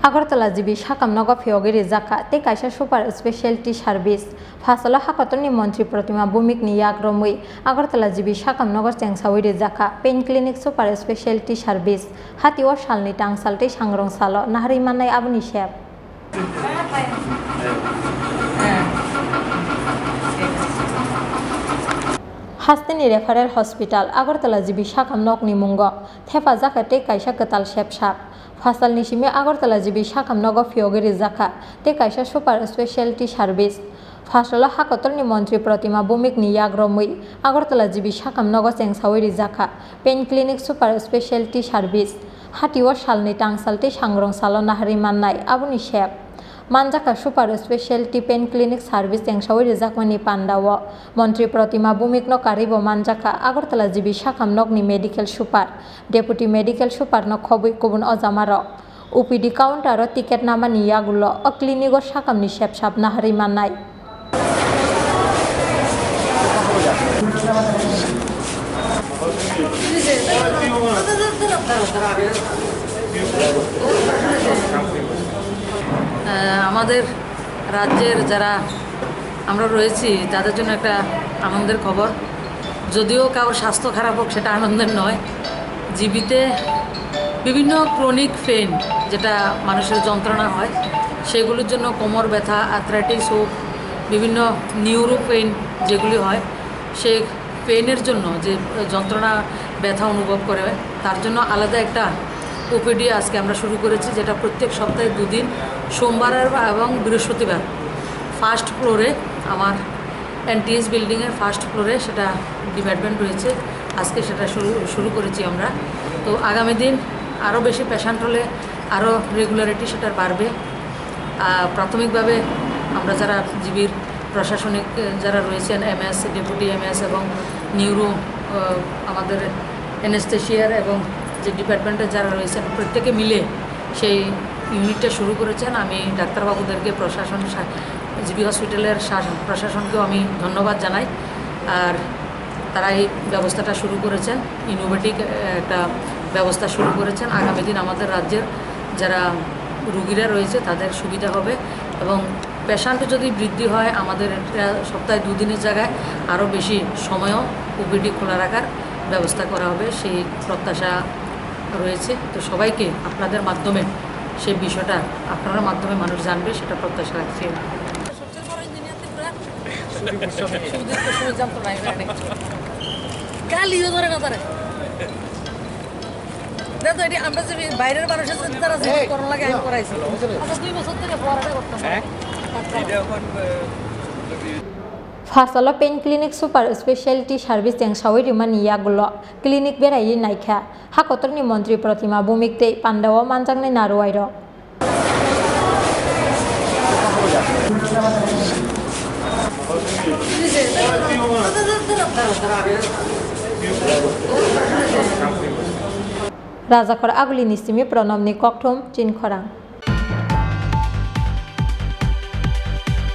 Hakotorni jibi sakamnogo phiogi Rwjakha te kaisa super specialty service phasalo Hakotorni Mantri Pratima Bhowmik ni yak Romwi Hakotorni jibi sakamnogo Chengsawi Rwjakha pain clinic super specialty service hatio salni tangsalte sangrong salo nahari manai aboni shep Hastini Referral Hospital Hakotorni jibi sakamnog ni mungo thepajak te kaisa ketal shepsap Fasal nisime Hakotorni jibi sakamnogo phiogi Rwjakha te kaisa super specialty service Fasalo Hakotorni Mantri Pratima Bhowmik ni yak Romwi Hakotorni jibi sakamnogo Chengsawi Rwjakha pain clinic super specialty service hatio salni tangsalte sangrong salo nahari mannai aboni shep Manjaka super specialty pain clinic service Chengsawi Rwjakha ni pandao Mantri Pratima Bhowmik no karibo manjaka Hakotorni jibi sakamnog ni medical super deputy medical super no khobui kubun ojamaro UPD counter o ticket nama ni yagulo o clinic o sakam ni shep nahari mannai আমাদের রাজ্যের যারা আমরা রয়েছি তাদের জন্য একটা আনন্দের খবর যদিও কারোর স্বাস্থ্য খারাপ হোক সেটা আনন্দের নয় জীবিতে বিভিন্ন ক্রনিক পেইন যেটা মানুষের যন্ত্রণা হয় সেগুলোর জন্য কোমর ব্যথা আর্থ্রাইটিস হোক বিভিন্ন নিউরো পেইন যেগুলি হয় সেই পেইনের জন্য যে যন্ত্রণা ব্যথা অনুভব করে তার জন্য আলাদা একটা ওপিডি আজকে আমরা শুরু করেছি যেটা প্রত্যেক সপ্তাহে দুদিন সোমবার এবং বৃহস্পতিবার ফার্স্ট ফ্লোরে আমার এনটিএস বিল্ডিংয়ের ফার্স্ট ফ্লোরে সেটা ডিপার্টমেন্ট রয়েছে আজকে সেটা শুরু করেছি আমরা তো আগামী দিন আরও বেশি পেশেন্ট হলে আরও রেগুলারিটি সেটার বাড়বে প্রাথমিকভাবে আমরা যারা জিবির প্রশাসনিক যারা রয়েছেন এমএস ডেপুটি এমএস এবং নিউরো আমাদের অ্যানেস্থেশিয়ার এবং যে ডিপার্টমেন্টে যারা রয়েছেন প্রত্যেকে মিলে সেই ইউনিটটা শুরু করেছেন আমি ডাক্তারবাবুদেরকে প্রশাসন জিবি হসপিটালের প্রশাসনকেও আমি ধন্যবাদ জানাই আর তারা এই ব্যবস্থাটা শুরু করেছেন ইনোভেটিভ একটা ব্যবস্থা শুরু করেছেন আগামী দিন আমাদের রাজ্যের যারা রুগীরা রয়েছে তাদের সুবিধা হবে এবং পেশেন্ট যদি বৃদ্ধি হয় আমাদের সপ্তাহে দুদিনের জায়গায় আরও বেশি সময়ও ওপিডি খোলা রাখার ব্যবস্থা করা হবে সেই প্রত্যাশা রয়েছে তো সবাইকে আপনাদের মাধ্যমে সেই বিষয়টা আপনার মাধ্যমে মানুষ জানবে সেটা প্রত্যাশা রাখছি বাইরের মানুষের লাগে আমি করাইছি 2 বছর থেকে পড়াটা করতাম Fasalo pain clinic super specialty service Chengsawi ni yagulo clinic berai naikha Hakotorni Mantri Pratima Bhowmik te pandao manjangnai naruwairo Rwjakha aguli nisimi pranamni kokthom Chini Khorang